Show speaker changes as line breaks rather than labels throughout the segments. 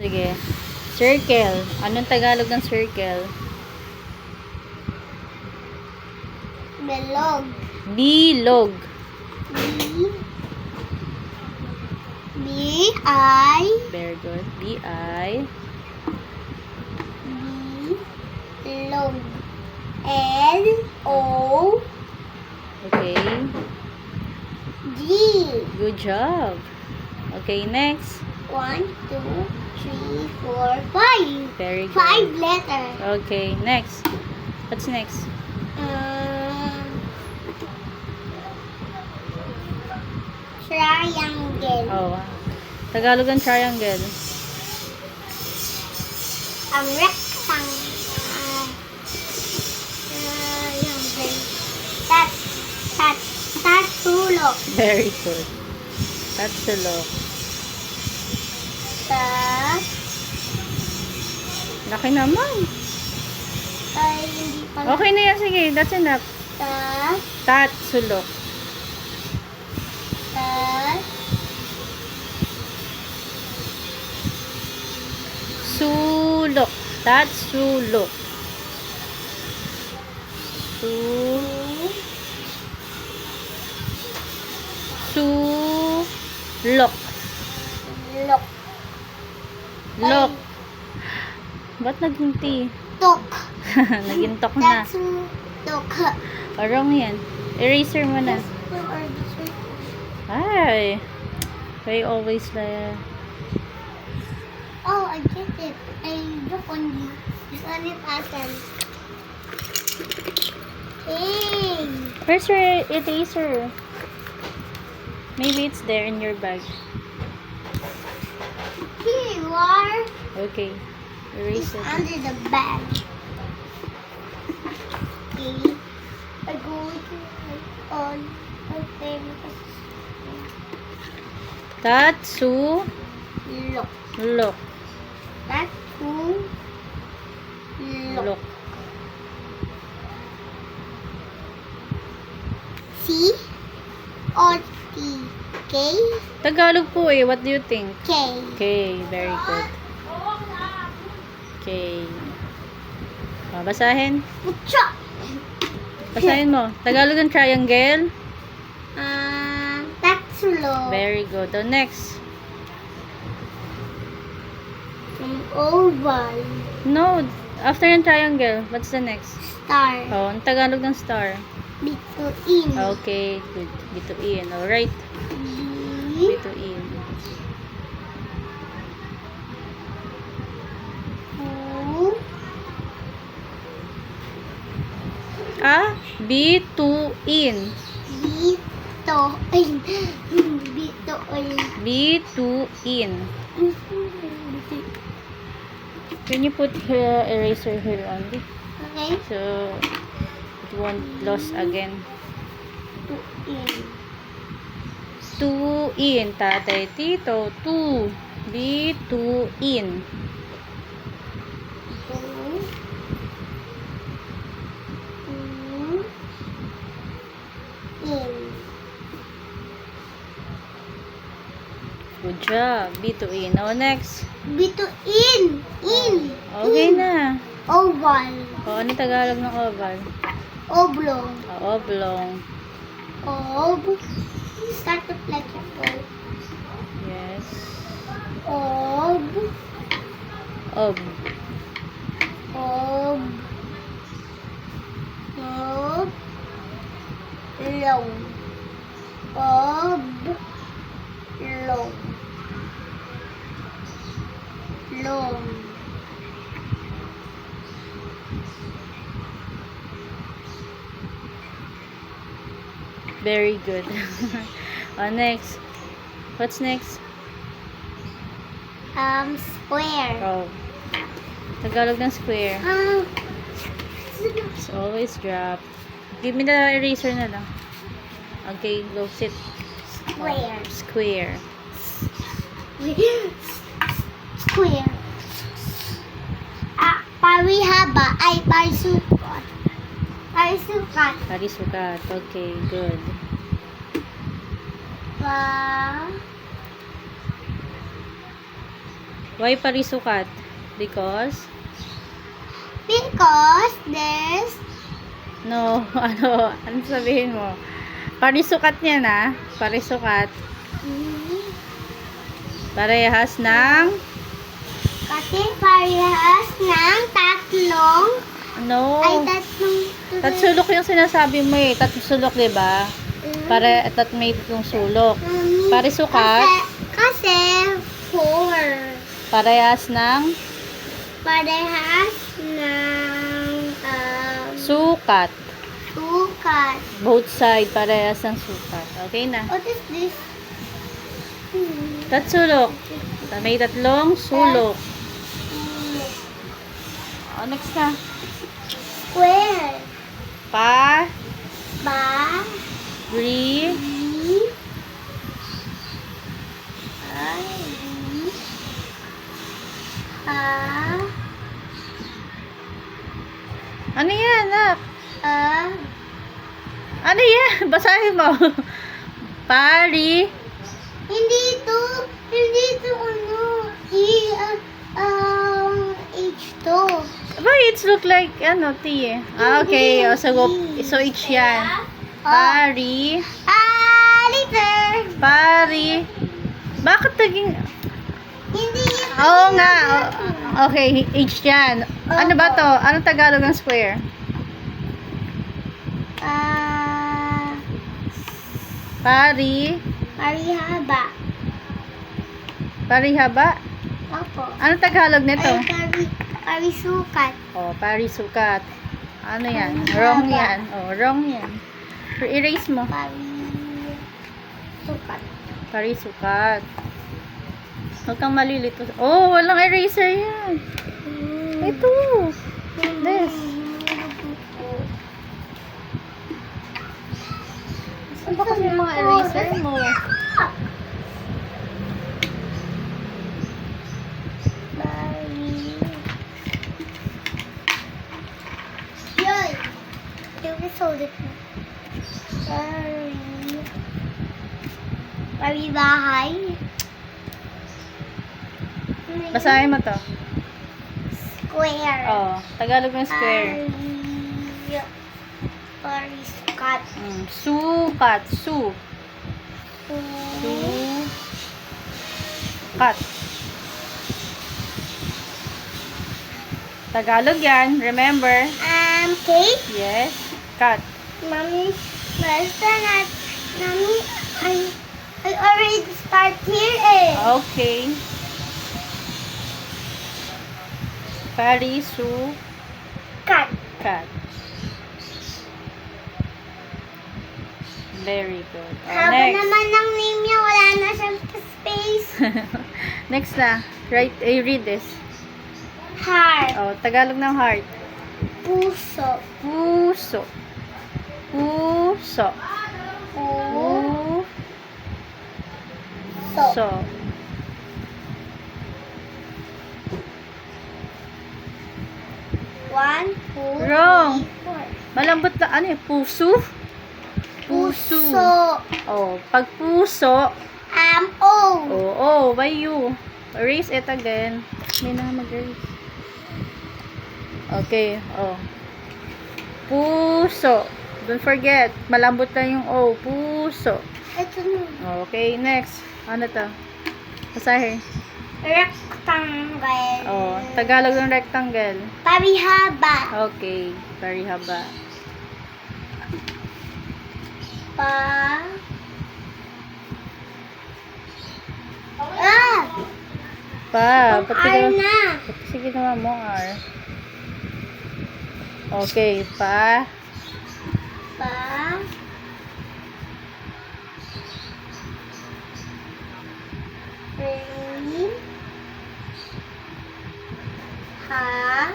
Sige. Circle. Anong Tagalog ng circle?
Bilog.
Bilog.
B-I.
Very good. B-I.
Bilog. L-O.
Okay.
G.
Good job. Okay, next.
1, 2, 3, 4, 5.
Very good.
5 letters.
Okay, next. What's next?
Triangle.
Oh, Tagalog ng triangle.
Rectangle. Triangle. Tatulog.
Very good. That's the law. Laki naman.
Hindi pala.
Okay na yan. Sige, that's enough. Tatsulok. Sulok. Tatsulok. Sulok.
Lok.
Lok. Ba't naging T?
Tok.
Naging tok na.
Tok.
Wrong yan. Eraser mo na. Ay. Why always like...
Oh, I get it. I look on you. It's on your pattern. Hey.
Where's your eraser? Maybe it's there in your bag.
Here you are.
Okay.
It's
Erase it.
under the bag. Okay. I go to on my favorite.
Tatsulok.
Look. That's who. Look.
Lok.
C or T? K?
Tagalog po eh. What do you think?
K.
Okay. Very good. Okay. Basahin.
Pucha.
Basahin mo. Tagalog ng triangle.
Tatsulo.
Very good. The next.
Oval.
No. After yung triangle, what's the next?
Star.
Oh, ang Tagalog ng star.
Between.
Okay. Good. Bituin. Alright.
B.
Bituin. Bituin.
Bituin.
Bituin. Can you put her eraser here only?
Okay.
So, it won't lose again. Tuin. Tatay, tito. Tu. Bituin. Good job. Bituin. Now, next.
Bituin. In.
Okay na.
Oval.
O, ano Tagalog ng oval?
Oblong.
Oblong.
Start the letter O.
Yes.
Ob.
Ob.
Ob. Ob. Long. Ob. Long. Long.
Very good. Next. What's next?
Square.
Oh. Tagalog ng square. It's always drop. Give me the eraser na lang. Okay, go sit.
Square.
Square.
Square. Parihaba ay parisukat. Parisukat.
Parisukat. Okay, good. Why parisukat? Because?
Because there's
No, ano sabihin mo? Parisukat niya na. Parisukat. Parehas ng?
kasi parehas ng tatlong
No.
tatlong
Tatsulok yung sinasabi mo eh. Tatsulok, diba? May tatlong sulok. Parisukat.
Kasi four.
Parehas ng?
Parehas ng
Sukat.
sukat.
Both side, parehas ng sukat. Okay na.
What is this?
Tatsulok. May tatlong sulok. Next na.
Square.
Pa.
Ba.
Ri.
Bi. Ay. A.
Ano yan, anak?
A.
Ano yan? Basahin mo. Pari.
Hindi ito ano. H2.
Ba, it's look like, T eh. Okay. So H yan. Pari.
Later.
Pari. Bakit naging...
Hindi yun.
Oo nga. Okay, H yan. Ano ba to? Anong Tagalog ng square? Pari.
Parihaba.
Parihaba?
Opo.
Anong Tagalog nito?
Parisukat.
Parisukat. Ano yan?
Parihaba.
Wrong yan. Wrong yan. Erase mo.
Parisukat.
Parisukat. Huwag kang malilito. Oh, walang eraser yan. Ito. This. Saan ba kasi yung mga eraser mo?
Yun. Hold it. Paribahay.
Basahin mo to.
Square.
Tagalog ng square.
Parisukat.
Sukat. Sukat. Tagalog yan. Remember?
Cake.
Yes. Cut.
Mommy, basta na. Mommy, I already start here eh.
Okay. Parisukat.
Cut.
Very good.
Haba
Next.
naman ng name niya, wala na siyang space.
Next na. Read this.
Heart.
Tagalog ng heart.
Puso.
Puso.
Puso.
Puso.
One, two,
Wrong.
three, four.
Malambot na, ano eh? Puso? Puso. Pag puso,
O.
why you? Erase it again. May na mag-erase. Okay, Puso. Don't forget, malambot na yung O. Puso.
Ito na.
Okay, next. Ano to? Basahin.
Rectangle.
Tagalog ng rectangle.
Parihaba.
Okay, parihaba.
Pa.
Pati
R na.
sige naman mo, R. Okay, pa.
Pa. Rin. Ha.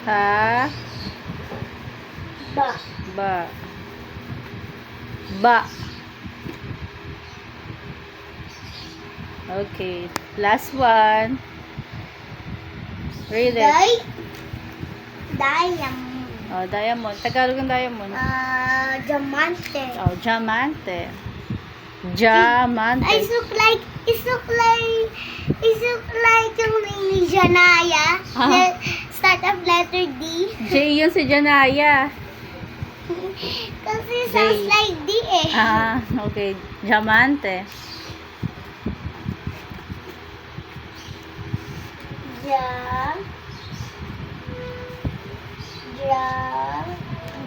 Ha.
Ba.
Ba. Okay, last one. Read it.
Diamond.
Diamond. Tagalog ng diamond.
Diamante.
Diamante. Diamante.
It look like yung name ni Janaya.
Ah.
Start of letter D.
J yun si Janaya.
Kasi sounds
J.
like D eh.
Ah, okay. Diamante.
Ja. Ja.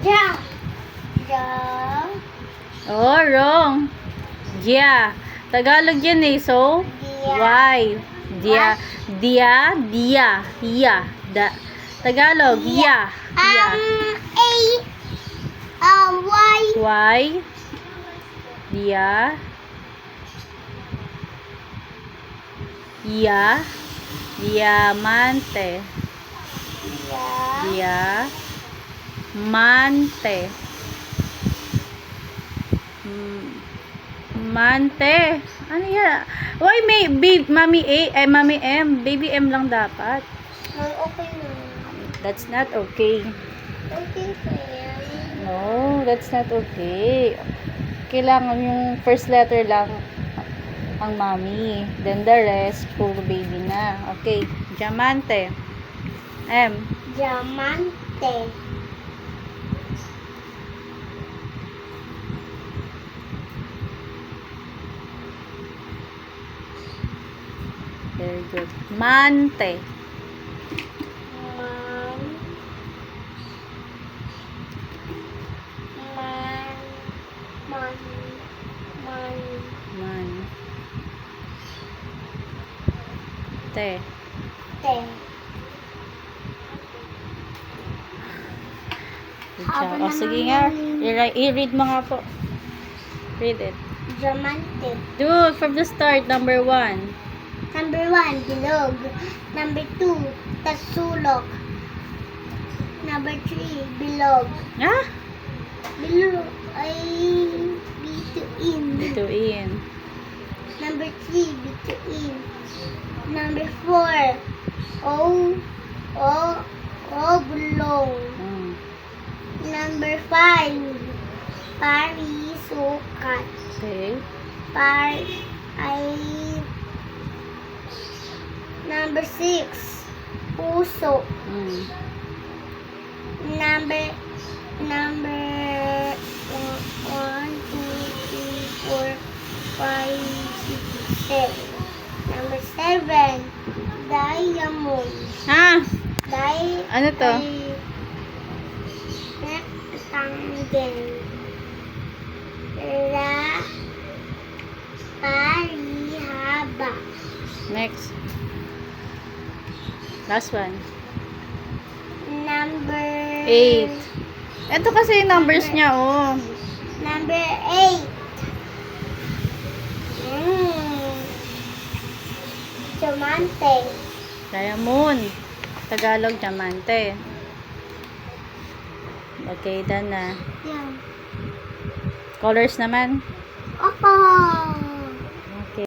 Ja. Ja.
Oh, wrong. Dia. Tagalog yan eh. So,
Dia.
Y. Dia. Dia. Dia. Ya. Da. Tagalog. Ya. Ya.
Y.
Y. Dia. Ya. Diamante.
Ja.
Diamante. Mante. Ano yan? Why may Mami A, Mami M? Baby M lang dapat.
Okay na.
That's not okay.
Okay pa yan.
No, that's not okay. Kailangan yung first letter lang ang mami. Then the rest, puro baby na. Okay. Diamante. M.
Diamante.
Very good. Mante.
Man. Man. Man. Man.
Man. Te.
Te.
Good
Haba
job. Oh,
naman
sige nga.
yan.
I-read mo nga po. Read it.
Diamante.
Do it from the start. Number 1.
Number 1, bilog. Number 2, tasulok. Number 3, bilog.
Ah?
Bilog ay bituin.
Bituin.
Number 3, bituin. Number 4, bulong.
Mm.
Number 5, parisukat.
Okay.
Number 6, puso.
Mm.
Number 1, 2, 3, 4, 5, 6, 7. Number 7, diamond.
Ah! Ano to?
Rectangle. Parihaba.
Next. Last one.
Number
8. Ito kasi yung numbers niya, oh.
Number 8. Diamante.
Diamond. Tagalog, diamante. Okay, done na.
Yan.
Colors naman.
Opo.